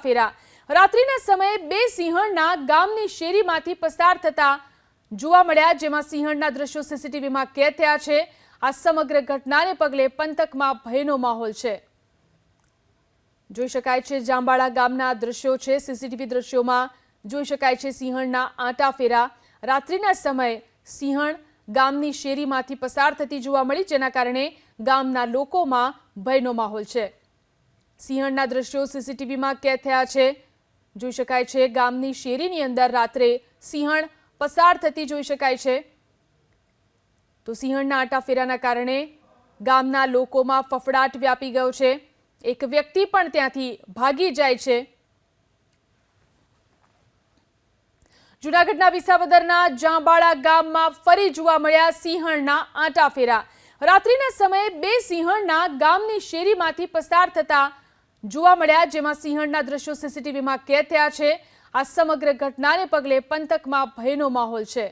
આંટાફેરા। રાત્રિના સમયે બે સિંહણના ગામની શેરીમાંથી પસાર થતા જોવા મળ્યા, જેમાં સિંહણના દ્રશ્યો સીસીટીવીમાં કેદ થયા છે। આ સમગ્ર ઘટનાને પગલે પંથકમાં ભયનો માહોલ છે। જોઈ શકાય છે જાંબાળા ગામના દ્રશ્યો છે। સીસીટીવી દ્રશ્યોમાં જોઈ શકાય છે સિંહણના આંટાફેરા। રાત્રિના સમયે સિંહણ ગામની શેરીમાંથી પસાર થતી જોવા મળી, જેના કારણે ગામના લોકોમાં ભયનો માહોલ છે। સિંહણના દ્રશ્યો સીસીટીવીમાં કેદ થયા છે। જોઈ શકાય છે ગામની શેરીની અંદર રાત્રે સિંહણ પસાર થતી જોઈ શકાય છે। તો સિંહણના આંટાફેરાના કારણે ગામના લોકોમાં ફફડાટ વ્યાપી ગયો છે। એક વ્યક્તિ પણ ત્યાંથી ભાગી જાય છે। જૂનાગઢના વિસાવદરના જાંબાળા ગામમાં ફરી જોવા મળ્યા સિંહણના આંટાફેરા। રાત્રિના સમયે બે સિંહણના ગામની શેરીમાંથી પસાર થતા જોવા મળ્યા, જેમાં સિંહણના દ્રશ્યો સીસીટીવીમાં કેદ થયા છે। આ સમગ્ર ઘટનાને પગલે પંથકમાં ભયનો માહોલ છે।